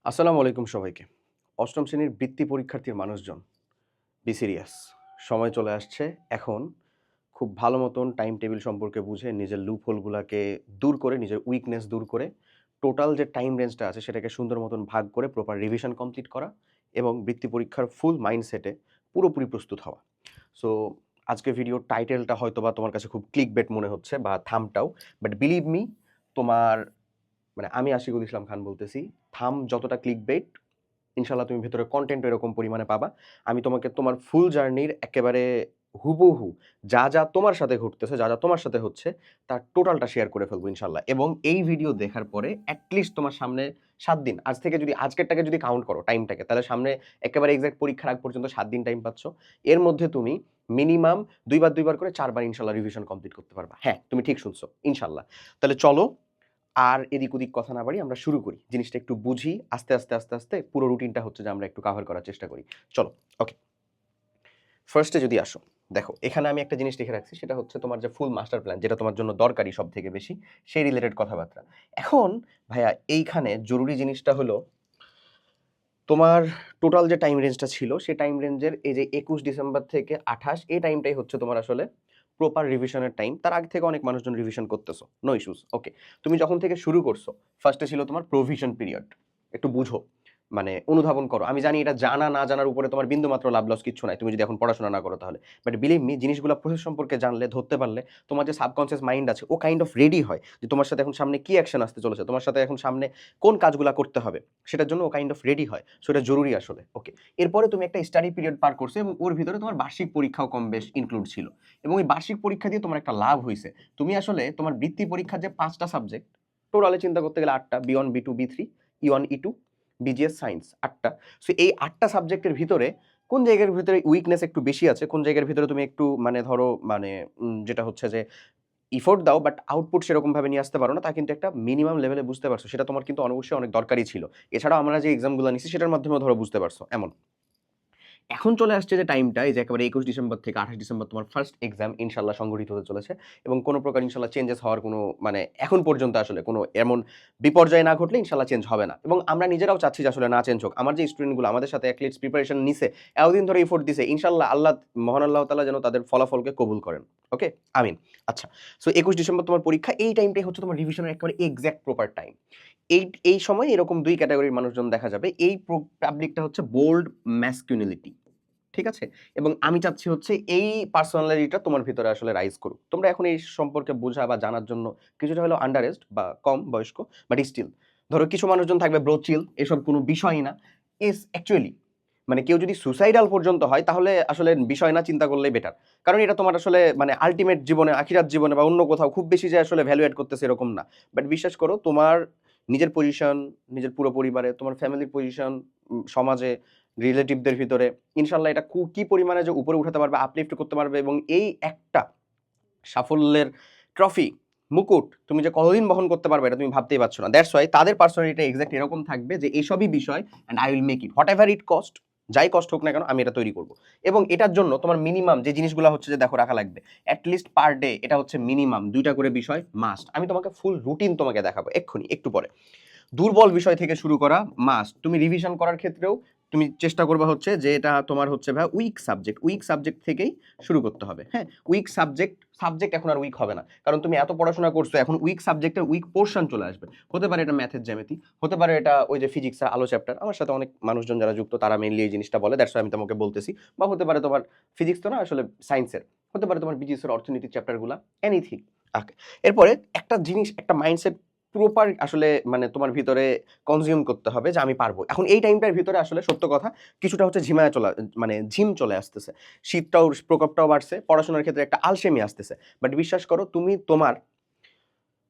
আসসালামু আলাইকুম সবাইকে। অষ্টম শ্রেণীর বৃত্তি পরীক্ষার্থীর মানুষজন বি সিরিয়াস। সময় চলে আসছে এখন খুব ভালো মতন টাইম টেবিল সম্পর্কে বুঝে নিজের লুপ হোলগুলাকে দূর করে, নিজের উইকনেস দূর করে টোটাল যে টাইম রেঞ্জটা আছে সেটাকে সুন্দর মতন ভাগ করে প্রপার রিভিশন কমপ্লিট করা এবং বৃত্তি পরীক্ষার ফুল মাইন্ডসেটে পুরোপুরি প্রস্তুত হওয়া। সো আজকের ভিডিওর টাইটেলটা হয়তোবা তোমার কাছে খুব ক্লিকবেট মনে হচ্ছে বা থাম্বটাও, বাট বিলিভ মি, তোমার আমি আশিকুল ইসলাম খান বলতেছি। থাম্ব যতটা ক্লিকবেট, ইনশাল্লাহ তুমি ভেতরে কন্টেন্ট এরকম পরিমাণে পাবা। আমি তোমাকে তোমার ফুল জার্নির একেবারে হুবহু যা যা তোমার সাথে ঘটতেছে, যা যা তোমার সাথে হচ্ছে, তার টোটালটা শেয়ার করে ফেলবো ইনশাল্লাহ। এবং এই ভিডিও দেখার পরে অ্যাটলিস্ট তোমার সামনে 7 দিন, আজ থেকে যদি আজকেরটাকে যদি কাউন্ট করো টাইমটাকে, তাহলে সামনে একেবারে এক্সাক্ট পরীক্ষার আগ পর্যন্ত 7 দিন টাইম পাচ্ছ। এর মধ্যে তুমি মিনিমাম 2 বার করে 4 বার ইনশাল্লাহ রিভিশন কমপ্লিট করতে পারবা। হ্যাঁ, তুমি ঠিক শুনছো, ইনশাল্লাহ। তাহলে চলো আর এদিক ওদিক কথা না বাড়ি, আমরা শুরু করি। জিনিসটা একটু বুঝি, আস্তে আস্তে আস্তে আস্তে পুরো রুটিনটা হচ্ছে যে আমরা একটু কাভার করার চেষ্টা করি। চলো, ওকে। ফার্স্টে যদি আসো, দেখো এখানে আমি একটা জিনিস লিখে রাখছি, সেটা হচ্ছে তোমার যে ফুল মাস্টার প্ল্যান, যেটা তোমার জন্য দরকারি সব থেকে বেশি, সেই রিলেটেড কথাবার্তা। এখন ভাইয়া এইখানে জরুরি জিনিসটা হলো তোমার টোটাল যে টাইম রেঞ্জটা ছিল সেই টাইম রেঞ্জের এই যে 21 ডিসেম্বর থেকে 28, এই টাইমটাই হচ্ছে তোমার আসলে প্রপার রিভিশনের টাইম। তার আগে থেকে অনেক মানুষজন রিভিশন করতেছো, নো ইস্যুস, ওকে। তুমি যখন থেকে শুরু করছো, ফার্স্টে ছিল তোমার প্রভিশন পিরিয়ড। একটু বুঝো, অনুধাবন করো। আমি জানি এটা জানা না জানার উপরে তোমার বিন্দুমাত্র লাভ লস কিচ্ছু নাই, তুমি যদি এখন পড়াশোনা না করো তাহলে। বাট বিলিভ মি, জিনিসগুলো প্রসেস সম্পর্কে জানলে, ধরতে পারলে, তোমার যে সাবকনসিয়াস মাইন্ড আছে ও কাইন্ড অফ রেডি হয় যে তোমার সাথে এখন সামনে কি অ্যাকশন আসতে চলেছে, তোমার সাথে এখন সামনে কোন কাজগুলো করতে হবে, সেটার জন্য ও কাইন্ড অফ রেডি হয়। সো এটা জরুরি আসলে, ওকে। এরপরে তুমি একটা স্টাডি পিরিয়ড পার করছো এবং ওর ভিতরে তোমার বার্ষিক পরীক্ষাও কম বেশ ইনক্লুড ছিল। এবং এই বার্ষিক পরীক্ষা দিয়ে তোমার একটা লাভ হয়েছে, তুমি আসলে তোমার বৃত্তি পরীক্ষার যে 5টা সাবজেক্ট, টোটালে চিন্তা করতে গেলে 8টা, বি1 বি2 বি3, ই1 ই2, বিজিএস সায়েন্স, 8টা। সো এই 8টা সাবজেক্টের ভিতরে কোন জায়গার ভিতরে উইকনেস একটু বেশি আছে, কোন জায়গার ভিতরে তুমি একটু ধরো যেটা হচ্ছে যে ইফোর্ট দাও বাট আউটপুট সেরকম ভাবে নিয়ে আসতে পারো না, তা কিন্তু একটা মিনিমাম লেভেলে বুঝতে পারছো, সেটা তোমার কিন্তু অবশ্যই অনেক দরকারি ছিল। এছাড়াও আমরা যে এক্সামগুলো নিচ্ছি সেটার মাধ্যমে ধরো বুঝতে পারছো এমন। এখন চলে আসছে যে টাইমটা, এই যে একেবারে 21 ডিসেম্বর থেকে 28 ডিসেম্বর তোমার ফার্স্ট এক্সাম ইনশাল্লাহ সংগঠিত হতে চলেছে। এবং কোনো প্রকার ইনশাল্লাহ চেঞ্জেস হওয়ার কোনো এখন পর্যন্ত আসলে কোনো এমন বিপর্যয় না ঘটলে ইনশাল্লাহ চেঞ্জ হবে না। এবং আমরা নিজেরাও চাচ্ছি যে আসলে না চেঞ্জ হোক। আমার যে স্টুডেন্টগুলো আমাদের সাথে অ্যাটলিস্ট প্রিপারেশন নিছে, এতদিন ধরে এফোর্ট দিছে, ইনশাল্লাহ আল্লাহ, মহান আল্লাহ তাআলা যেন তাদের ফলাফলকে কবুল করেন, ওকে, আমিন। আচ্ছা, সো 21 ডিসেম্বর তোমার পরীক্ষা, এই টাইমটাই হচ্ছে তোমার রিভিশনের একেবারে এক্সাক্ট প্রপার টাইম। এই সময় এরকম 2 ক্যাটাগরির মানুষজন দেখা যাবে। এই পাবলিকটা হচ্ছে বোল্ড ম্যাসকিউনিলিটি, ঠিক আছে? এবং আমি চাচ্ছি হচ্ছে এই পার্সোনালিটিটা তোমার ভিতরে আসলে রাইজ করুক। তোমরা এখন এই সম্পর্কে বোঝা বা জানার জন্য কিছুটা হলেও আন্ডার এজড বা কম বয়স্ক, বাট স্টিল ধরো কিছু মানুষজন থাকবে ব্রো চিল, এসব কোনো বিষয়ই না। ইস অ্যাকচুয়ালি কেউ যদি সুসাইডাল পর্যন্ত হয় তাহলে আসলে বিষয় না, চিন্তা করলেই বেটার। কারণ এটা তোমার আসলে আল্টিমেট জীবনে, আখিরাত জীবনে বা অন্য কোথাও খুব বেশি যে আসলে ভ্যালু এড করতেছে এরকম না। বাট বিশ্বাস করো, তোমার নিজের পজিশন, নিজের পুরো পরিবারে, তোমার ফ্যামিলির পজিশন, সমাজে, রিলেটিভদের ভিতরে ইনশাল্লাহ এটা কি পরিমাণে যে উপরে উঠাতে পারবে, আপলিফট করতে পারবে, এবং এই একটা সাফল্যের ট্রফি, মুকুট তুমি যে কতদিন বহন করতে পারবে এটা তুমি ভাবতেই পারছো না। দ্যাটস ওয়াই তাদের পার্সোনালিটি এক্সাক্ট এরকম থাকবে যে এইসবই বিষয় and I will make it what ever it cost, যাই কষ্ট হোক না কেন আমি এটা তৈরি করব। এবং এটার জন্য তোমার মিনিমাম যে জিনিসগুলো হচ্ছে যে দেখো রাখা লাগবে, অ্যাটলিস্ট পার ডে এটা হচ্ছে মিনিমাম 2টা করে বিষয় মাস্ট। আমি তোমাকে ফুল রুটিন তোমাকে দেখাবো এক্ষুনি, একটু পরে। দুর্বল বিষয় থেকে শুরু করা মাস্ট। তুমি রিভিশন করার ক্ষেত্রেও তুমি চেষ্টা করবে হচ্ছে যে এটা তোমার হচ্ছে ভাই উইক সাবজেক্ট থেকেই শুরু করতে হবে। হ্যাঁ, উইক সাবজেক্ট এখন আর উইক হবে না, কারণ তুমি এত পড়াশোনা করছো, এখন উইক সাবজেক্টের উইক পোর্শন চলে আসবে। হতে পারে এটা ম্যাথের জ্যামিতি, হতে পারে এটা ওই যে ফিজিক্সের আলো চ্যাপ্টার, আমার সাথে অনেক মানুষজন যারা যুক্ত তারা মেইনলি এই জিনিসটা বলে, দ্যাটস আমি তোমাকে বলতেছি। বা হতে পারে তোমার ফিজিক্স তো না, আসলে সায়েন্সের, হতে পারে তোমার বিজিএস এর অর্থনীতির চ্যাপ্টারগুলো, এনিথিং। এরপরে একটা জিনিস, একটা মাইন্ডসেট প্রপার আসলে তোমার ভিতরে কনজিউম করতে হবে যে আমি পারবো। এখন এই টাইমটার ভিতরে আসলে সত্য কথা কিছুটা হচ্ছে ঝিম চলে আসতেছে, শীতটাও, প্রকোপটাও বাড়ছে, পড়াশোনার ক্ষেত্রে একটা আলসেমি আসতেছে। বাট বিশ্বাস করো, তুমি তোমার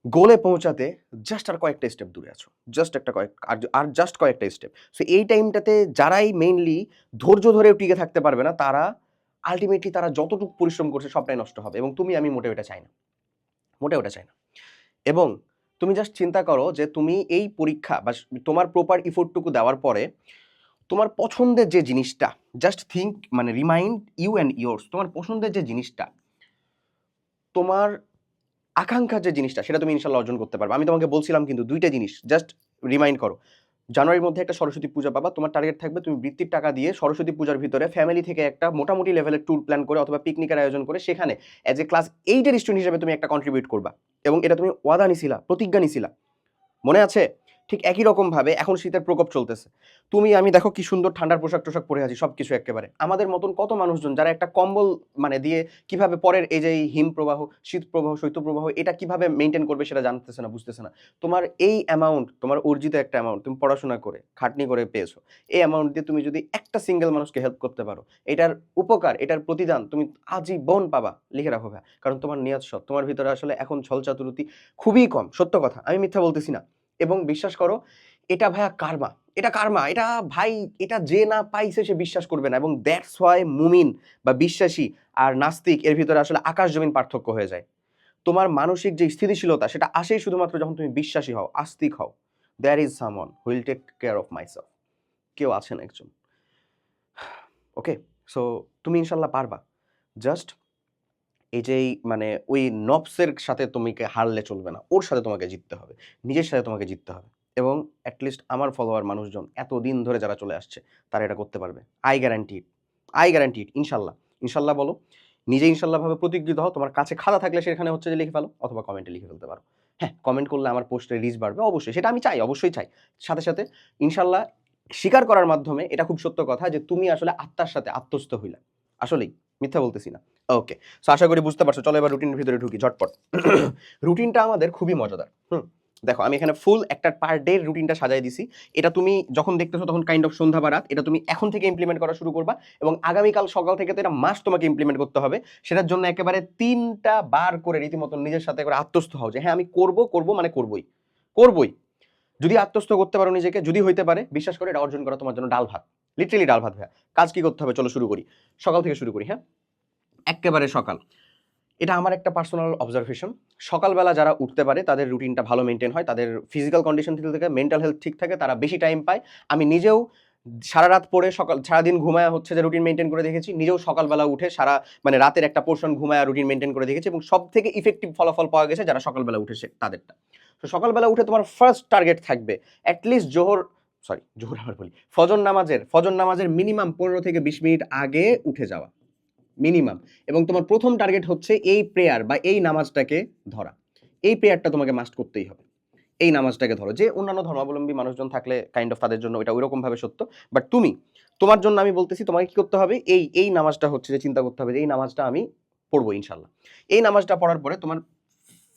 গোলে পৌঁছাতে জাস্ট আর কয়েকটা স্টেপ দূরে আছো, জাস্ট একটা জাস্ট কয়েকটা স্টেপ। সো এই টাইমটাতে যারাই মেইনলি ধৈর্য ধরে টিকে থাকতে পারবে না, তারা আলটিমেটলি তারা যতটুকু পরিশ্রম করছে সবটাই নষ্ট হবে। এবং আমি মোটেও এটা চাই না, মোটেও এটা চাই না। এবং তুমি জাস্ট চিন্তা করো যে তুমি এই পরীক্ষা বা তোমার প্রপার ইফোর্টটুকু দেওয়ার পরে তোমার পছন্দের যে জিনিসটা, just think, remind you and yours, তোমার পছন্দের যে জিনিসটা, তোমার আকাঙ্ক্ষার যে জিনিসটা, সেটা তুমি ইনশাল্লাহ অর্জন করতে পারবে। আমি তোমাকে বলছিলাম কিন্তু 2টা জিনিস জাস্ট রিমাইন্ড করো, জানুয়ারির মধ্যে একটা সরস্বতী পূজা পাবা, তোমার টার্গেট থাকবে তুমি বৃত্তির টাকা দিয়ে সরস্বতী পূজার ভিতরে ফ্যামিলি থেকে একটা মোটামুটি লেভেলের ট্যুর প্ল্যান করে অথবা পিকনিকের আয়োজন করে সেখানে অ্যাজ এ ক্লাস 8-এর স্টুডেন্ট হিসেবে তুমি একটা কন্ট্রিবিউট করবা, এবং এটা তুমি ওয়াদা নিছিলা, প্রতিজ্ঞা নিছিলা, মনে আছে? ঠিক একই রকমভাবে এখন শীতের প্রকোপ চলতেছে, তুমি আমি দেখো কি সুন্দর ঠান্ডার পোশাক টোশাক পরে আছি, সব কিছু একেবারে আমাদের মতন কত মানুষজন যারা একটা কম্বল মানে দিয়ে কিভাবে পরের এই যে হিম প্রবাহ, শীত প্রবাহ, শৈত্যপ্রবাহ এটা কিভাবে মেনটেন করবে সেটা জানতেছে না, বুঝতেছে না। তোমার এই অ্যামাউন্ট, তোমার অর্জিত একটা অ্যামাউন্ট, তুমি পড়াশোনা করে খাটনি করে পেয়েছো, এই অ্যামাউন্ট দিয়ে তুমি যদি একটা সিঙ্গেল মানুষকে হেল্প করতে পারো, এটার উপকার, এটার প্রতিদান তুমি আজীবন পাবা, লিখে রাখো ভাই। কারণ তোমার নিয়ত সৎ, তোমার ভিতরে আসলে এখন ছলচাতুরুতি খুবই কম, সত্য কথা, আমি মিথ্যা বলতেছি না। এবং বিশ্বাস করো, এটা ভাইয়া কার্মা, এটা কার্মা, এটা ভাই, এটা যে না পাইছে সে বিশ্বাস করবে না। এবং দ্যাটস হোয়াই মুমিন বা বিশ্বাসী আর নাস্তিক এর ভিতরে আসলে আকাশ জমিন পার্থক্য হয়ে যায়। তোমার মানসিক যে স্থিতিশীলতা সেটা আসেই শুধুমাত্র যখন তুমি বিশ্বাসী হও, আস্তিক হও। There is someone who will take care of myself, কেউ আছেন একজন। ওকে, সো তুমি ইনশাল্লাহ পারবা। জাস্ট এই যে মানে ওই নফসের সাথে তোমাকে হারলে চলবে না, ওর সাথে তোমাকে জিততে হবে, নিজের সাথে তোমাকে জিততে হবে। এবং অ্যাটলিস্ট আমার ফলোয়ার মানুষজন এতদিন ধরে যারা চলে আসছে তারা এটা করতে পারবে, I guarantee it, I guarantee it. ইনশাল্লাহ, ইনশাল্লাহ বলো, নিজে ইনশাল্লাহ ভাবে প্রতিজ্ঞিত হও। তোমার কাছে খাতা থাকলে সেখানে হচ্ছে যে লিখে ফেলো, অথবা কমেন্টে লিখে ফেলতে পারো। হ্যাঁ, কমেন্ট করলে আমার পোস্টের রিচ বাড়বে অবশ্যই, সেটা আমি চাই, অবশ্যই চাই। সাথে সাথে ইনশাল্লাহ স্বীকার করার মাধ্যমে এটা খুব সত্য কথা যে তুমি আসলে আত্মার সাথে আত্মস্থ হইলা, আসলেই মিথ্যা বলতেছি না। ওকে, সো আশা করি বুঝতে পারছো। চলো এবার রুটিনের ভিতরে ঢুকি ঝটপট। রুটিনটা আমাদের খুবই মজাদার। দেখো আমি এখানে ফুল একটা পার ডে রুটিনটা সাজাই দিছি। এটা তুমি যখন দেখতেছো তখন কাইন্ড অফ সন্ধ্যা বা রাত, এটা তুমি এখন থেকে ইমপ্লিমেন্ট করা শুরু করবা, এবং আগামীকাল সকাল থেকে তো এটা মাস তোমাকে ইমপ্লিমেন্ট করতে হবে। সেটার জন্য একেবারে 3টা বার করে রীতিমতো নিজের সাথে করে আত্মস্থ হও যে হ্যাঁ আমি করব, করব মানে করবই, করবই। যদি আত্মস্থ করতে পারো নিজেকে, যদি হইতে পারে, বিশ্বাস করে এটা অর্জন করা তোমার জন্য ডাল ভাত, লিটারেলি ডাল ভাত ভাইয়া। কাজ কি করতে হবে চলো শুরু করি, সকাল থেকে শুরু করি। হ্যাঁ, একেবারে সকাল, এটা আমার একটা পার্সোনাল অবজারভেশন। সকালবেলা যারা উঠতে পারে তাদের রুটিনটা ভালো মেনটেন হয়, তাদের ফিজিক্যাল কন্ডিশন ঠিক থাকে, মেন্টাল হেলথ ঠিক থাকে, তারা বেশি টাইম পায়। আমি নিজেও সারা রাত পরে সারাদিন ঘুমায়া হচ্ছে যে রুটিন মেনটেন করে দেখেছি, নিজেও সকালবেলা উঠে মানে রাতের একটা পোর্শন ঘুমায়া রুটিন মেনটেন করে দেখেছি, এবং সব থেকে ইফেক্টিভ ফলাফল পাওয়া গেছে যারা সকালবেলা উঠেছে তাদেরটা। তো সকালবেলা উঠে তোমার ফার্স্ট টার্গেট থাকবে অ্যাটলিস্ট জোহর আবার বলি, ফজর নামাজের মিনিমাম 15 থেকে 20 মিনিট আগে উঠে যাওয়া, মিনিমাম। এবং তোমার প্রথম টার্গেট হচ্ছে এই প্রেয়ার বা এই নামাজটাকে ধরা, এই প্রেয়ারটা তোমাকে মাস্ট করতেই হবে। এই নামাজটাকে ধরো, যে অন্যান্য ধর্মাবলম্বী মানুষজন থাকলে কাইন্ড অফ তাদের জন্য এটা ওইরকম ভাবে সত্য, বাট তোমার জন্য আমি বলতেছি তোমাকে কি করতে হবে, এই নামাজটা হচ্ছে যে চিন্তা করতে হবে যে এই নামাজটা আমি পড়বো ইনশাল্লাহ। এই নামাজটা পড়ার পরে তোমার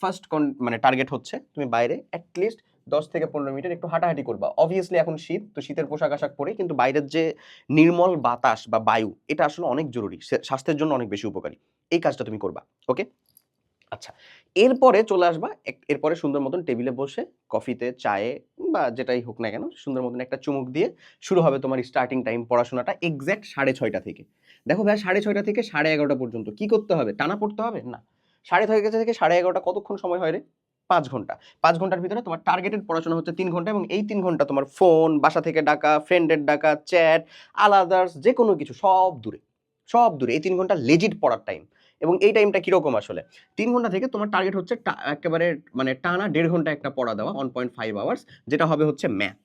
ফার্স্ট মানে টার্গেট হচ্ছে তুমি বাইরে অ্যাটলিস্ট 10 থেকে 15 মিনিটের একটু হাঁটাহাঁটি করবা। অবভিয়াসলি এখন শীত, তো শীতের পোশাক আশাক পরে, কিন্তু বাইরের যে নির্মল বাতাস বা বায়ু এটা আসলে অনেক জরুরি, স্বাস্থ্যের জন্য অনেক বেশি উপকারী। এই কাজটা তুমি করবা, ওকে? আচ্ছা, এরপরে চলে আসবা, এরপরে সুন্দর মতন টেবিলে বসে কফিতে, চায়ে বা যেটাই হোক না কেন, সুন্দর মতন একটা চুমুক দিয়ে শুরু হবে তোমার স্টার্টিং টাইম পড়াশোনাটা এক্স্যাক্ট 6:30 থেকে। দেখো ভাই, 6:30 থেকে 11:30 পর্যন্ত কি করতে হবে? টানা পড়তে হবে না। 6:30 থেকে 11:30 কতক্ষণ সময় হয় রে? 5 ঘন্টা। 5 ঘন্টার ভিতরে তোমার টার্গেটেড পড়াশোনা হচ্ছে 3 ঘন্টা, এবং এই 3 ঘন্টা তোমার ফোন, বাসা থেকে ডাকা, ফ্রেন্ডের ডাকা, চ্যাট, আলাদার্স যে কোনো কিছু সব দূরে, সব দূরে। এই 3 ঘন্টা লেজিট পড়ার টাইম। এবং এই টাইমটা কিরকম আসলে? 3 ঘন্টা থেকে তোমার টার্গেট হচ্ছে একেবারে মানে টানা 1.5 ঘন্টা একটা পড়া দেওয়া, 1.5 আওয়ার্স, যেটা হবে হচ্ছে ম্যাথ।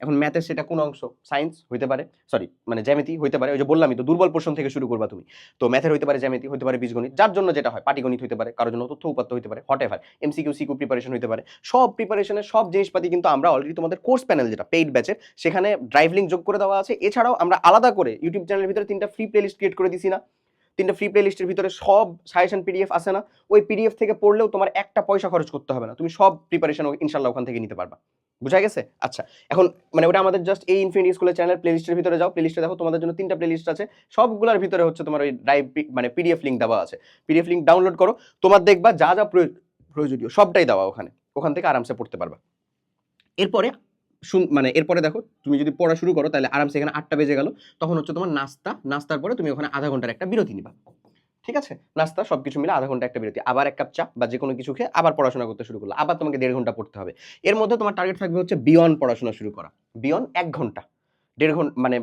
এখন ম্যাথের সেটা কোন অংশ? সায়েন্স হইতে পারে, সরি মানে জ্যামিতি হইতে পারে, ওই যে বললামই তো দুর্বল পোর্শন থেকে শুরু করবা তুমি। তো ম্যাথের হইতে পারে, জ্যামিতি হইতে পারে, বীজগণিত, যার জন্য যেটা হয়, পাটিগণিত হইতে পারে, কারোর জন্য তথ্য উপাত্ত হইতে পারে, হটএভার, এমসিকিউ সিকিউ প্রিপারেশন হইতে পারে। সব প্রিপারেশনের সব জিনিসপাতি কিন্তু আমরা অলরেডি তোমাদের কোর্স প্যানেল যেটা পেইড ব্যাচের, সেখানে ড্রাইভ লিংক যোগ করে দেওয়া আছে। এছাড়াও আমরা আলাদা করে ইউটিউব চ্যানেলের ভিতরে 3টা ফ্রি প্লেলিস্ট ক্রিয়েট করে দিছি না? 3টা ফ্রি প্লেলিস্টের ভিতরে সব সাজেশন পিডিএফ আছে না? ওই পিডিএফ থেকে পড়লেও তোমার একটা পয়সা খরচ করতে হবে না, তুমি সব প্রিপারেশন ইনশাল্লাহ ওখান থেকে নিতে পারবা। বুঝা গেছে? আচ্ছা, এখন মানে ওটা আমাদের জাস্ট এই ইনফিনিটি স্কুলের চ্যানেল প্লেলিস্টের ভিতরে যাও, প্লেলিস্টে দেখো তোমাদের জন্য 3টা প্লেলিস্ট আছে, সবগুলোর ভিতরে হচ্ছে তোমার ওই ড্রাইভ মানে পিডিএফ লিংক দেওয়া আছে। পিডিএফ লিংক ডাউনলোড করো, তোমার দেখবা যা যা প্রয়োজনীয় সবটাই দেওয়া ওখানে, ওখান থেকে আরামসে পড়তে পারবা। এরপরে মানে এরপরে দেখো, তুমি যদি পড়া শুরু করো তাহলে আরামসে এখানে 8টা বেজে গেল, তখন হচ্ছে তোমার নাস্তার পরে তুমি ওখানে আধা ঘন্টার একটা বিরতি নিবা। ঠিক আছে, নাস্তা সবকিছু মিলে আধা ঘন্টা একটা বিরতি, আবার 1 কাপ চা বা যে কোনো কিছু খেয়ে আবার পড়াশোনা করতে শুরু করলো, আবার তোমাকে 1.5 ঘন্টা পড়তে হবে। এর মধ্যে তোমার টার্গেট থাকবে হচ্ছে বিয়ন্ড পড়াশোনা শুরু করা, বিয়ন্ড 1 ঘন্টা, 1.5 ঘন্টা মানে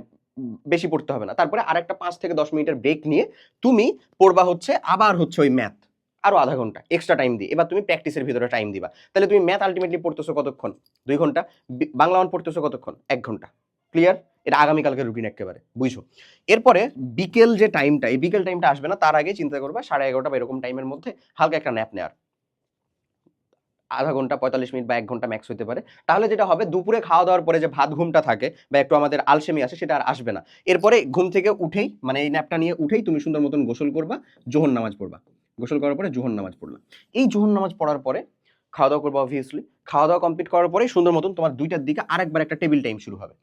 বেশি পড়তে হবে না। তারপরে আরেকটা 5 থেকে 10 মিনিটের ব্রেক নিয়ে তুমি পড়বা হচ্ছে আবার হচ্ছে ওই ম্যাথ, আরো আধা ঘন্টা এক্সট্রা টাইম দিই, এবার তুমি প্র্যাকটিসের ভিতরে টাইম দিবা। তাহলে তুমি ম্যাথ আলটিমেটলি পড়তেছো কতক্ষণ? 2 ঘন্টা। বাংলা 1 পড়তেছো কতক্ষণ? 1 ঘন্টা। ক্লিয়ার? এটা আগামীকালকে রুটিন একেবারে বুঝছো। এরপরে বিকেল যে টাইমটা, এই বিকেল টাইমটা আসবে না, তার আগে চিন্তা করবা 11:30 বা এরকম টাইমের মধ্যে হালকা একটা ন্যাপ নেওয়ার, আধা ঘন্টা 45 মিনিট বা 1 ঘন্টা ম্যাক্স হতে পারে। তাহলে যেটা হবে, দুপুরে খাওয়া দাওয়ার পরে যে ভাত ঘুমটা থাকে বা একটু আমাদের আলসেমি আসে, সেটা আর আসবে না। এরপরে ঘুম থেকে উঠেই, মানে এই ন্যাপটা নিয়ে উঠেই তুমি সুন্দর মতন গোসল করবা, জোহর নামাজ পড়বা। গোসল করার পরে জোহর নামাজ পড়লা। এই জোহর নামাজ পড়ার পরে খাওয়া দাওয়া করবা অবভিয়াসলি। খাওয়া দাওয়া কমপ্লিট করার পরে সুন্দর মতন তোমার 2টার দিকে আরেকবার একটা টেবিল টাইম শুরু হবে।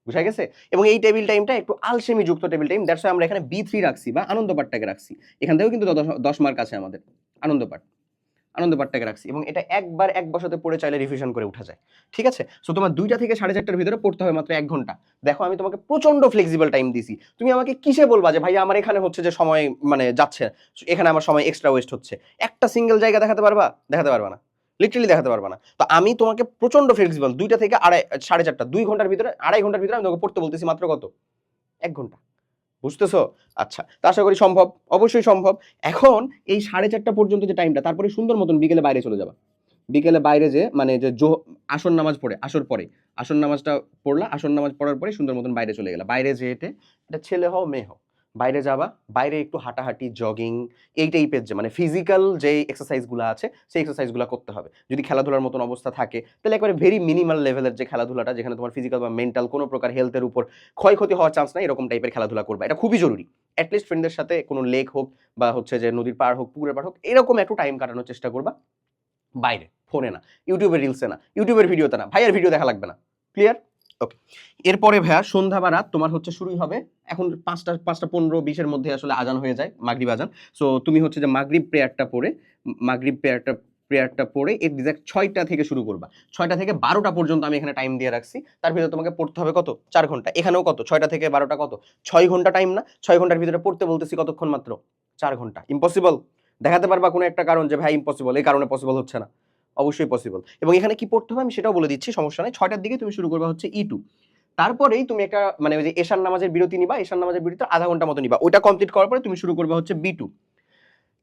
বুঝা গেছে? এবং এই টেবিল টাইমটা একটু আলসেমি যুক্ত টেবিল টাইম। দ্যাটস ওয়াই আমরা এখানে B3 রাখছি বা আনন্দ পাঠটাকে রাখছি। এখান থেকেও কিন্তু 10 মার্ক আছে আমাদের। আনন্দ পাঠটাকে রাখছি এবং এটা একবার এক বসাতে পড়ে চাইলে রিভিশন করে উঠা যায়। ঠিক আছে? সো তোমার 2টা থেকে 4:30টার ভিতরে পড়তে হবে মাত্র 1 ঘন্টা। দেখো আমি তোমাকে প্রচন্ড ফ্লেক্সিবল টাইম দিছি। তুমি আমাকে কিসে বলবা যে ভাইয়া আমার এখানে হচ্ছে যে সময় মানে যাচ্ছে, এখানে আমার সময় এক্সট্রা ওয়েস্ট হচ্ছে? একটা সিঙ্গেল জায়গা দেখাতে পারবা? দেখাতে পারবা না। লিটারালি দেখাতে পারবা না। তো আমি তোমাকে প্রচন্ড ফ্লেক্সিবল, 2টা থেকে 4:30, 2 ঘন্টার ভিতরে, 2.5 ঘন্টার ভিতরে আমি তোমাকে পড়তে বলতেছি মাত্র কত? 1 ঘন্টা। বুঝতেছো? আচ্ছা, তা আশা করি সম্ভব, অবশ্যই সম্ভব। এখন এই 4:30 পর্যন্ত যে টাইমটা, তারপরে সুন্দর মতন বিকেলে বাইরে চলে যাবা। বিকেলে বাইরে যে মানে যে আসর নামাজ পড়ে, আসর নামাজটা পড়লা, আসর নামাজ পড়ার পরে সুন্দর মতন বাইরে চলে গেলা। বাইরে যেয়ে এটা ছেলে হও মেয়ে হও, বাইরে যাবা, বাইরে একটু হাঁটাহাঁটি, জগিং, এই টাইপের যে মানে ফিজিক্যাল যে এক্সারসাইজগুলো আছে, সেই এক্সারসাইজগুলো করতে হবে। যদি খেলাধুলার মতন অবস্থা থাকে, তাহলে একবারে ভেরি মিনিমাল লেভেলের যে খেলাধুলাটা, যেখানে তোমার ফিজিক্যাল বা মেন্টাল কোনো প্রকার হেলথের উপর ক্ষয়ক্ষতি হওয়ার চান্স নাই, এরকম টাইপের খেলাধুলা করবা। এটা খুবই জরুরি। অ্যাটলিস্ট ফ্রেন্ডদের সাথে কোনো লেক হোক বা হচ্ছে যে নদীর পাড় হোক, পুকুরের পাড় হোক, এরকম একটু টাইম কাটানোর চেষ্টা করবা বাইরে, ফোনে না, ইউটিউবের রিলসে না, ইউটিউবের ভিডিওতে না, ভাইয়ের ভিডিও দেখা লাগবে না। ক্লিয়ার? ওকে। এরপরে ভাইয়া সন্ধ্যা বা রাত তোমার হচ্ছে শুরুই হবে এখন 5:15-20-এর মধ্যে আসলে আজান হয়ে যায়, মাগরিব আজান। সো তুমি হচ্ছে যে মাগরিব প্রেয়ারটা পড়ে এক্সাক্ট 6টা থেকে শুরু করবা। 6টা থেকে 12টা পর্যন্ত আমি এখানে টাইম দিয়ে রাখছি। তার ভিতরে তোমাকে পড়তে হবে কত? 4 ঘন্টা। এখানেও কত? 6টা থেকে 12টা কত? 6 ঘন্টা টাইম না? 6 ঘন্টার ভিতরে পড়তে বলতেছি কতক্ষণ? মাত্র 4 ঘন্টা। ইম্পসিবল? দেখাতে পারবা কোনো একটা কারণ যে ভাই ইম্পসিবল, এই কারণে পসিবল হচ্ছে না? অবশ্যই পসিবল। এবং এখানে কি পড়তে হবে আমি সেটাও বলে দিচ্ছি, সমস্যা নাই। 6টার দিকে তুমি শুরু করবা হচ্ছে E2। তারপরেই তুমি একটা মানে ওই যে এশার নামাজের বিরতি নিবা, এশার নামাজের বিরতি আধা ঘন্টা মতো নিবা। ওইটা কমপ্লিট করার পরে তুমি শুরু করবা হচ্ছে B2।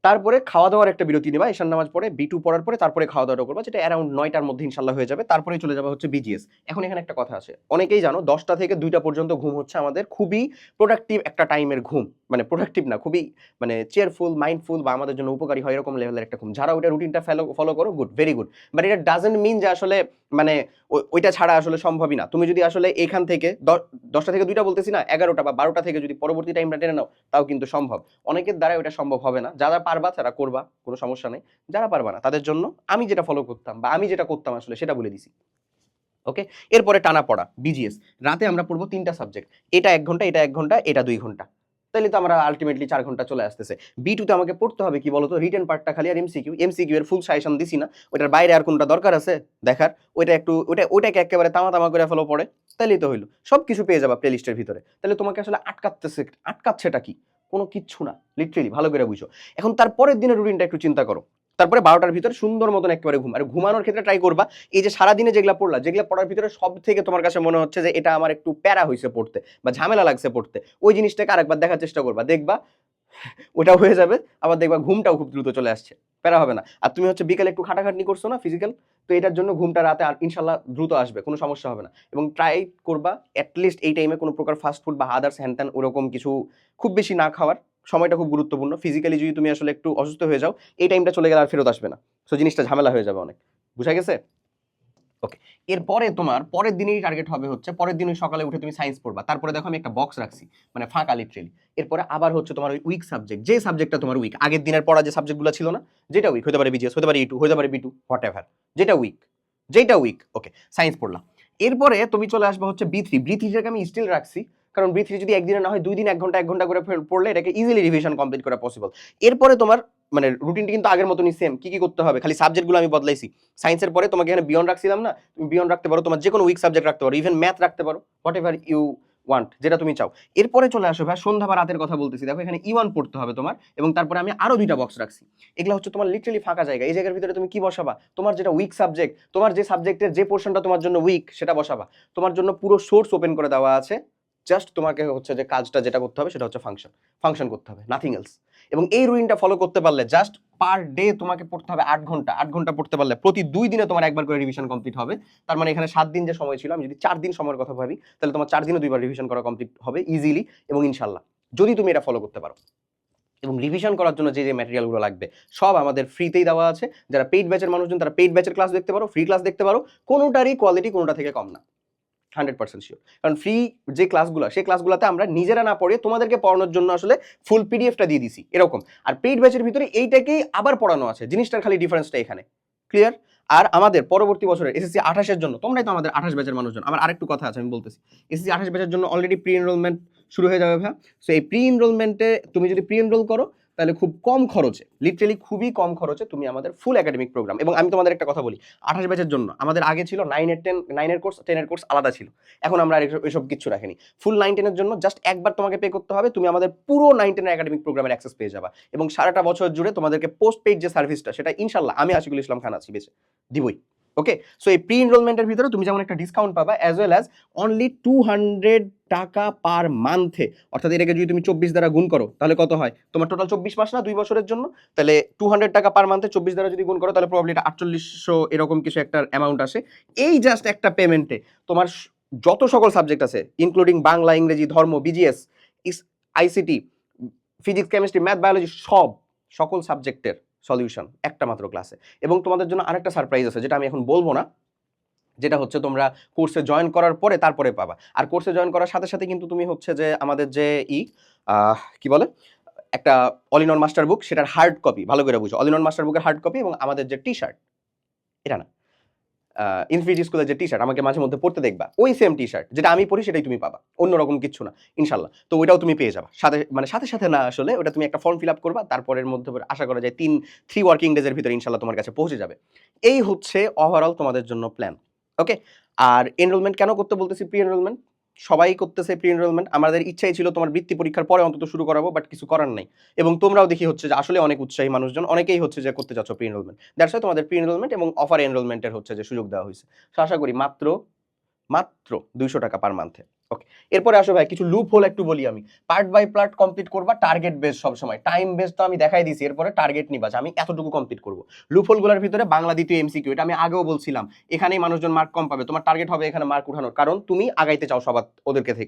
তারপরে খাওয়া দাওয়ার একটা বিরতি নেবা, এশার নামাজ পড়ে B2 পড়ার পরে তারপরে খাওয়া দাওয়াটা করবা, যেটা অ্যারাউন্ড 9টার মধ্যে ইনশাল্লাহ হয়ে যাবে। তারপরেই চলে যাবে হচ্ছে BGS। এখন এখানে একটা কথা আছে, অনেকেই জানো 10টা থেকে 2টা পর্যন্ত ঘুম হচ্ছে আমাদের খুবই প্রোডাক্টিভ একটা টাইমের ঘুম। মানে প্রোডাক্টিভ না, খুবই মানে চেয়ারফুল, মাইন্ডফুল বা আমাদের জন্য উপকারী হয় এরকম লেভেলের একটা ঘুম। যারা ওইটা রুটিনটা ফলো করো, গুড, ভেরি গুড। বাট এটা ডাজেন্ট মিন যে আসলে মানে ওইটা ছাড়া আসলে সম্ভবই না। তুমি যদি আসলে এখান থেকে 10টা থেকে 2টা বলতেছি না, 11টা বা 12টা থেকে যদি পরবর্তী টাইমটা টেনে নাও, তাও কিন্তু সম্ভব। অনেকের দ্বারা ওটা সম্ভব হবে না। যারা পারবা তারা করবা, কোনো সমস্যা নেই। যারা পারবা না তাদের জন্য আমি যেটা ফলো করতাম বা আমি যেটা করতাম আসলে সেটা বলে দিছি। ওকে। এরপরে টানা পড়া BGS। রাতে আমরা পড়বো 3টা সাবজেক্ট, এটা 1 ঘন্টা, এটা 1 ঘন্টা, এটা 2 ঘন্টা। তাহলে তো আমরা আলটিমেটলি 4 ঘন্টা চলে আসতেছে। B2 তে আমাকে পড়তে হবে কি বলতো? রিটেন পার্টটা খালি আর MCQ এর ফুল সাজেশন দিছি না, ওটার বাইরে আর কোনটা দরকার আছে দেখার? ওইটা একটু ওইটাকে একেবারে তামা করে ফেলো পড়ে, তাইলেই তো হইলো। সবকিছু পেয়ে যাবা প্লেলিস্টের ভিতরে। তাহলে তোমাকে আসলে আটকাচ্ছেটা কি? কোনো কিচ্ছু না, লিটারেলি ভালো করে বুঝো। এখন তারপরের দিনের রুটিনটা একটু চিন্তা করো। তারপরে 12টার ভিতরে সুন্দর মতন একেবারে ঘুম। আর ঘুমানোর ক্ষেত্রে ট্রাই করবা এই যে সারাদিনে যেগুলা পড়লা, যেগুলা পড়ার ভিতরে সব থেকে তোমার কাছে মনে হচ্ছে যে এটা আমার একটু প্যারা হয়েছে পড়তে বা ঝামেলা লাগছে পড়তে, ওই জিনিসটাকে আরেকবার দেখার চেষ্টা করবা, দেখবা ওটাও হয়ে যাবে। আবার দেখবা ঘুমটাও খুব দ্রুত চলে আসছে, প্যারা হবে না। আর তুমি হচ্ছে বিকেলে একটু খাটাখাটনি করছো না ফিজিক্যাল, তো এটার জন্য ঘুমটা রাতে আর ইনশাল্লাহ দ্রুত আসবে, কোনো সমস্যা হবে না। এবং ট্রাই করবা অ্যাটলিস্ট এই টাইমে কোনো প্রকার ফাস্ট ফুড বা আদার্স হ্যান ওরকম কিছু খুব বেশি না খাওয়ার। সময়টা খুব গুরুত্বপূর্ণ। ফিজিক্যালি যদি তুমি আসলে একটু অসুস্থ হয়ে যাও, এই টাইমটা চলে গেলে আর ফেরত আসবে না। সো জিনিসটা ঝামেলা হয়ে যাবে অনেক। বুঝা গেছে? ওকে। এরপরে তোমার পরের দিনেরই টার্গেট হবে হচ্ছে পরের দিন সকালে উঠে তুমি সায়েন্স পড়বা। তারপরে দেখো আমি একটা বক্স রাখছি, মানে ফাঁকা লিটারেলি। এরপরে আবার হচ্ছে তোমার ওই উইক সাবজেক্ট, যে সাবজেক্টটা তোমার উইক, আগের দিনের পড়া যে সাবজেক্টগুলো ছিল না, যেটা উইক, হতে পারে BGS, হতে পারে E2, হতে পারে B2, হোয়াটএভার, যেটা উইক, ওকে, সায়েন্স পড়লাম। এরপরে তুমি চলে আসবে হচ্ছে B3টাকে আমি স্টিল রাখছি, কারণ B3 যদি একদিনে না হয় 2 দিন 1 ঘন্টা করে পড়লে এটাকে ইজিলি রিভিশন কমপ্লিট করা পসিবল। এরপরে তোমার মানে রুটিনটি কিন্তু আগের মতনই সেম। কি করতে হবে, খালি সাবজেক্টগুলো আমি বদলাইছি। সায়েন্সের পরে তোমাকে এখানে বিয়ন্ড রাখছিলাম না, তুমি বিয়ন্ড রাখতে পারো, তোমার যে কোনো উইক সাবজেক্ট রাখতে পারো, ইভেন ম্যাথ রাখতে পারো, হোয়াটএভার ইউ ওয়ান্ট, যেটা তুমি চাও। এরপরে চলে আসো ভাই সন্ধ্যা বা রাতের কথা বলতেছি। দেখো এখানে E1 পড়তে হবে তোমার, এবং তারপরে আমি আরো 2টা বক্স রাখছি। এগুলো হচ্ছে তোমার লিটারালি ফাঁকা জায়গা। এই জায়গার ভিতরে তুমি কি বসাবা? তোমার যেটা উইক সাবজেক্ট, তোমার যে সাবজেক্টের যে পোর্শনটা তোমার জন্য উইক, সেটা বসাবা। তোমার জন্য পুরো সোর্স ওপেন করে দেওয়া আছে জাস্ট তোমাকে হচ্ছে যে কাজটা যেটা করতে হবে সেটা হচ্ছে ফাংশন করতে হবে, নাথিং এলস। এবং এই রুটিনটা ফলো করতে পারলে জাস্ট পার ডে তোমাকে পড়তে হবে 8 ঘন্টা পড়তে পারলে প্রতি 2 দিনে তোমার একবার করে রিভিশন কমপ্লিট হবে। তার মানে এখানে 7 দিন যে সময় ছিল, আমি যদি 4 দিন সময়ের কথা ভাবি, তাহলে তোমার 4 দিনে 2বার রিভিশন করা কমপ্লিট হবে ইজিলি এবং ইনশাল্লাহ, যদি তুমি এটা ফলো করতে পারো। এবং রিভিশন করার জন্য যে ম্যাটেরিয়ালগুলো লাগবে সব আমাদের ফ্রিতেই দেওয়া আছে। যারা পেইড ব্যাচের মানুষজন তারা পেইড ব্যাচের ক্লাস দেখতে পারো, ফ্রি ক্লাস দেখতে পারো, কোনোটারই কোয়ালিটি কোনোটা থেকে কম না, 100% শিওর। কারণ ফ্রি যে ক্লাসগুলো, সেই ক্লাসগুলোতে আমরা নিজেরা না পড়ে তোমাদেরকে পড়ানোর জন্য আসলে ফুল পিডিএফটা দিয়ে দিছি এরকম। আর পেইড ব্যাচের ভিতরে এইটাকেই আবার পড়ানো আছে, জিনিসটার খালি ডিফারেন্সটা এখানে, ক্লিয়ার? আর আমাদের পরবর্তী বছরের এসএসসি 28-এর জন্য, তোমরাই তো আমাদের 28 ব্যাচের মানুষজন, আমার আরেকটু কথা আছে আমি বলতেছি। এসএসসি 28 ব্যাচের জন্য অলরেডি প্রি এনরোলমেন্ট শুরু হয়ে যাবে ভাই। সো এই প্রি এনরোলমেন্টে তুমি যদি প্রি এনরোল করো তাহলে খুব কম খরচে, লিটারালি খুবই কম খরচে তুমি আমাদের ফুল একাডেমিক প্রোগ্রাম। এবং আমি তোমাদের একটা কথা বলি, 28 ব্যাচের জন্য আমাদের আগে ছিল 9-এর কোর্স, 10-এর কোর্স আলাদা ছিল, এখন আমরা আর এসব কিছু রাখিনি। ফুল 9-10-এর জন্য জাস্ট একবার তোমাকে পে করতে হবে, তুমি আমাদের পুরো 9-10-এর একাডেমিক প্রোগ্রামের অ্যাক্সেস পেয়ে যাবা। এবং সারাটা বছর জুড়ে তোমাদেরকে পোস্ট পেইড যে সার্ভিসটা, সেটা ইনশাল্লাহ আমি আশিকুল ইসলাম খান আছি বেঁচে দিবই। ওকে, সো এই প্রি এনরোলমেন্টের ভিতরে তুমি যেমন একটা ডিসকাউন্ট পাবা, অ্যাজ ওয়েল অ্যাজ অনলি 200 টাকা পার মান্থে, অর্থাৎ এটাকে যদি তুমি 24 দ্বারা গুণ করো তাহলে কত হয়, তোমার টোটাল 24 মাস না 2 বছরের জন্য, তাহলে 200 টাকা পার মান্থে 24 দ্বারা যদি গুণ করো তাহলে প্রবাবলি এটা 4800 এরকম কিছু একটা অ্যামাউন্ট আসে। এই জাস্ট একটা পেমেন্টে তোমার যত সকল সাবজেক্ট আছে ইনক্লুডিং বাংলা, ইংরেজি, ধর্ম, BGS, ICT, physics, chemistry, math, biology, সকল সাবজেক্টের সলিউশন একটা মাত্র ক্লাসে। এবং তোমাদের জন্য আরেকটা সারপ্রাইজ আছে যেটা আমি এখন বলবো না, যেটা হচ্ছে তোমরা কোর্সে জয়েন করার পরে তারপরে পাবা। আর কোর্সে জয়েন করার সাথে সাথে কিন্তু তুমি হচ্ছে যে আমাদের যে কি বলে একটা অল ইন ওয়ান মাস্টার বুক, সেটার হার্ড কপি, ভালো করে বুঝো, অল ইন ওয়ান মাস্টার বুকের হার্ড কপি এবং আমাদের যে টি শার্ট, এটা না, ইনফিনিটি স্কুলের যে টি শার্ট আমাকে মাঝে মধ্যে পড়তে দেখবা, ওই সেম টি শার্ট যেটা আমি পড়ি সেটাই তুমি পাবা, অন্যরকম কিছু না ইনশাল্লাহ। তো ওইটাও তুমি পেয়ে যাবা সাথে সাথে না, আসলে ওটা তুমি একটা ফর্ম ফিল আপ করবা, তারপরের মধ্যে আশা করা যায় 3 ওয়ার্কিং ডেজের ভিতরে ইনশাল্লাহ তোমার কাছে পৌঁছে যাবে। এই হচ্ছে ওভারঅল তোমাদের জন্য প্ল্যান। ওকে, আর এনরোলমেন্ট কেন করতে বলতেছি, প্রি এনরোলমেন্ট সবাই করতেছে প্রি এনরোলমেন্ট, আমাদের ইচ্ছাই ছিল তোমার বৃত্তি পরীক্ষার পরে অন্তত শুরু করাবো, বাট কিছু করার নাই। এবং তোমরাও দেখি হচ্ছে যে আসলে অনেক উৎসাহী মানুষজন, অনেকেই হচ্ছে যে করতে চাচ্ছ প্রি এনরোলমেন্ট, দ্যাটস ওয়াই তোমাদের প্রি এনরোলমেন্ট এবং অফার এনরোলমেন্টের হচ্ছে যে সুযোগ দেওয়া হয়েছে। সো আশা করি মাত্র 200 টাকা পার মান্থে। ওকে, এরপরে আসো ভাই কিছু লুপ হোল একটু বলি আমি। পার্ট বাই পার্ট কমপ্লিট করবা, টার্গেট বেস সব সময়, টাইম বেস তো আমি দেখাই দিছি, এরপরে টার্গেট নিবা যে আমি এতটুকু কমপ্লিট করব। লুপ হোলগুলোর ভিতরে বাংলা দ্বিতীয় এমসিকিউ, এটা আমি আগেও বলছিলাম, এখানেই মানুষজন মার্ক কম পাবে, তোমার টার্গেট হবে এখানে মার্ক উঠানোর, কারণ তুমি আগাইতে চাও সবার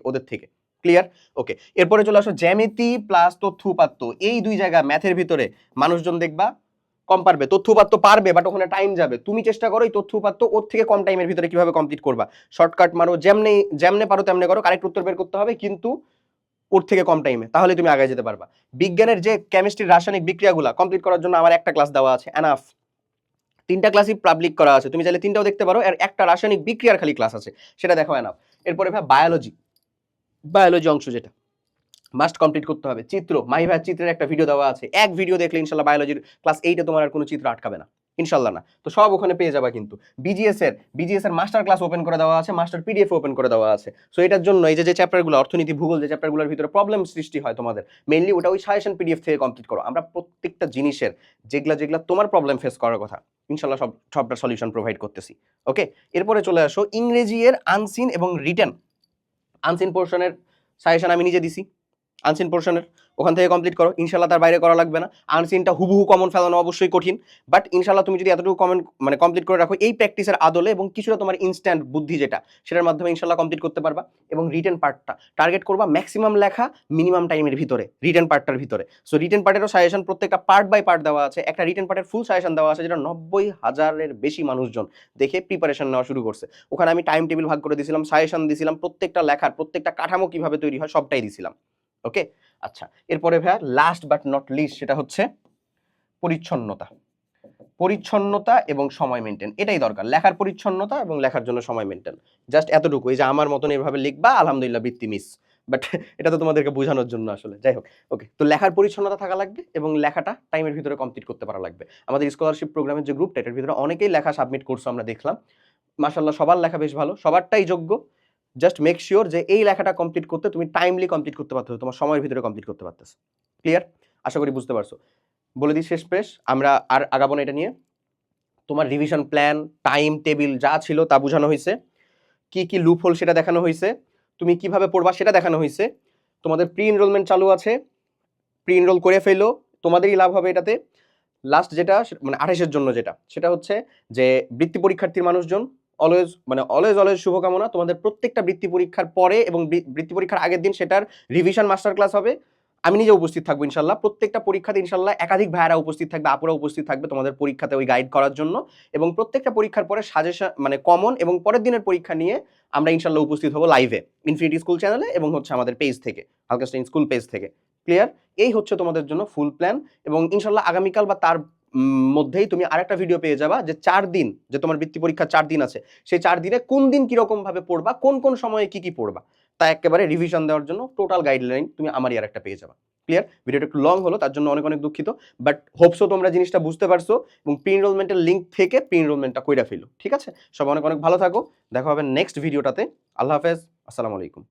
ওদের থেকে, ক্লিয়ার? ওকে, এরপরে চলে আসো জ্যামিতি প্লাস তথ্য উপাত্ত, এই দুই জায়গা ম্যাথের ভিতরে মানুষজন দেখবা কম পারবে, তথ্য উপাত্ত পারবে বাট ওখানে টাইম যাবে, তুমি চেষ্টা করো এই তথ্য উপাত্ত ওর থেকে কম টাইমের ভিতরে কিভাবে কমপ্লিট করবা, শর্টকাট মারো, যেমনে পারো তেমনে করো, কারেক্ট উত্তর বের করতে হবে কিন্তু ওর থেকে কম টাইমে, তাহলে তুমি আগে যেতে পারবা। বিজ্ঞানের যে কেমিস্ট্রির রাসায়নিক বিক্রিয়াগুলো কমপ্লিট করার জন্য আমার একটা ক্লাস দেওয়া আছে, এনাফ। 3টা ক্লাসই পাবলিক করা আছে, তুমি চাইলে 3টাও দেখতে পারো, আর একটা রাসায়নিক বিক্রিয়ার খালি ক্লাস আছে, সেটা দেখো এনাফ। এরপরে ভাই বায়োলজি অংশ যেটা মাস্ট কমপ্লিট করতে হবে। চিত্র, মাহি ভাইয়ের চিত্রের একটা ভিডিও দেওয়া আছে, এক ভিডিও দেখলে ইনশাল্লাহ বায়োলজির ক্লাস 8-এ তোমার আর কোনো চিত্র আটকাবে না, ইনশাল্লাহ না, তো সব ওখানে পেয়ে যাবা। কিন্তু বিজিএস এর মাস্টার ক্লাস ওপেন করে দেওয়া আছে, মাস্টার পিডিএফ ওপেন করে দেওয়া আছে। সো এটার জন্য এই যে চ্যাপ্টারগুলো, অর্থনীতি, ভূগোল, যে চ্যাপ্টারগুলোর ভিতরে প্রবলেম সৃষ্টি হয় তোমাদের, মেইনলি ওটা ওই সাজেশন পিডিএফ থেকে কমপ্লিট করো। আমরা প্রত্যেকটা জিনিসের যেগুলা তোমার প্রবলেম ফেস করার কথা ইনশাল্লাহ সবটা সলিউশন প্রোভাইড করতেছি। ওকে, এরপরে চলে আসো ইংরেজি এর আনসিন এবং রিটেন। আনসিন পোর্শনের সাজেশন আমি নিজে দিছি, আনসিন পোর্শনের ওখান থেকে কমপ্লিট করো, ইনশাল্লাহ তার বাইরে করা লাগবে না। আনসিনটা হুবহু কমন ফেলানো অবশ্যই কঠিন, বাট ইনশাল্লাহ তুমি যদি এতটুকু কমপ্লিট করে রাখো এই প্র্যাকটিসের আদলে এবং কিছুটা তোমার ইনস্ট্যান্ট বুদ্ধি যেটা, সেটার মাধ্যমে ইনশাল্লাহ কমপ্লিট করতে পারবা। এবং রিটেন পার্টটা টার্গেট করবা ম্যাক্সিমাম লেখা মিনিমাম টাইমের ভিতরে, রিটেন পার্টটার ভিতরে। সো রিটেন পার্টেরও সাজেশন প্রত্যেকটা পার্ট বাই পার্ট দেওয়া আছে, একটা রিটেন পার্টের ফুল সাজেশন দেওয়া আছে যেটা 90,000-এর বেশি মানুষজন দেখে প্রিপারেশন নেওয়া শুরু করছে। ওখানে আমি টাইম টেবিল ভাগ করে দিয়েছিলাম, সাজেশন দিয়েছিলাম, প্রত্যেকটা লেখার প্রত্যেকটা কাঠামো কিভাবে তৈরি হয় সবটাই দিয়েছিলাম। ওকে, আচ্ছা, এরপরে ভাইয়া লাস্ট বাট নট লিস্ট, সেটা হচ্ছে পরিচ্ছন্নতা এবং সময় মেনটেন। এটাই দরকার, লেখার পরিচ্ছন্নতা এবং লেখার জন্য সময় মেনটেন, জাস্ট এতটুকু। এই যে আমার মতন এভাবে লিখবা আলহামদুলিল্লাহ বৃত্তি মিস, বাট এটা তো তোমাদেরকে বোঝানোর জন্য আসলে, যাই হোক। ওকে, তো লেখার পরিচ্ছন্নতা থাকা লাগবে এবং লেখাটা টাইমের ভিতরে কমপ্লিট করতে পারা লাগবে। আমাদের স্কলারশিপ প্রোগ্রামের যে গ্রুপটা, এটার ভিতরে অনেকেই লেখা সাবমিট করছো, আমরা দেখলাম মাশাআল্লাহ সবার লেখা বেশ ভালো, সবারটাই যোগ্য। জাস্ট মেক শিওর যে এই লেখাটা কমপ্লিট করতে তুমি টাইমলি কমপ্লিট করতে পারছো, তোমার সময়ের ভিতরে কমপ্লিট করতে পারতেছো। ক্লিয়ার? আশা করি বুঝতে পারছো। বলে দিই শেষ পেশ, আমরা আর আগাবো না এটা নিয়ে। তোমার রিভিশন প্ল্যান, টাইম টেবিল যা ছিল তা বোঝানো হয়েছে, কি কি লুপ হোল সেটা দেখানো হয়েছে। তুমি কিভাবে পড়বা সেটা দেখানো হয়েছে। তোমাদের প্রি এনরোলমেন্ট চালু আছে, প্রি এনরোল করে ফেলো, তোমাদেরই লাভ হবে এটাতে। লাস্ট যেটা মানে 28-এর জন্য যেটা, সেটা হচ্ছে যে বৃত্তি পরীক্ষার্থীর মানুষজন অলওয়েজ মানে অলওয়েজ শুভকামনা। তোমাদের প্রত্যেকটা বৃত্তি পরীক্ষার পরে এবং বৃত্তি পরীক্ষার আগের দিন সেটার রিভিশন মাস্টার ক্লাস হবে। আমি নিজে উপস্থিত থাকবো ইনশাল্লাহ। প্রত্যেকটা পরীক্ষাতে ইনশাল্লাহ একাধিক ভাইয়ারা উপস্থিত থাকবে, আপুরা উপস্থিত থাকবে তোমাদের পরীক্ষাতে ওই গাইড করার জন্য। এবং প্রত্যেকটা পরীক্ষার পরে সাজেশন মানে কমন এবং পরের দিনের পরীক্ষা নিয়ে আমরা ইনশাল্লাহ উপস্থিত হবো লাইভে ইনফিনিটি স্কুল চ্যানেলে এবং হচ্ছে আমাদের পেজ থেকে, হালকাস্টাইন স্কুল পেজ থেকে। ক্লিয়ার? এই হচ্ছে তোমাদের জন্য ফুল প্ল্যান। এবং ইনশাল্লাহ আগামীকাল বা তার মধ্যেই তুমি আরেকটা ভিডিও পেয়ে যাবা যে 4 দিন যে তোমার বৃত্তি পরীক্ষা 4 দিন আছে, সেই 4 দিনে কোন দিন কিরকম ভাবে পড়বা, কোন কোন সময়ে কি পড়বা, তা একেবারে রিভিশন দেওয়ার জন্য টোটাল গাইডলাইন তুমি আমারই আরেকটা পেয়ে যাবা। ক্লিয়ার? ভিডিওটা একটু লং হলো, তার জন্য অনেক দুঃখিত, বাট হোপসো তোমরা জিনিসটা বুঝতে পারছো এবং প্রি এনরোলমেন্টের লিঙ্ক থেকে প্রি এনরোলমেন্টটা কইরা ফেলো। ঠিক আছে? সবাই অনেক ভালো থাকো, দেখা হবে নেক্সট ভিডিওটাতে। আল্লাহ হাফেজ, আসসালামু আলাইকুম।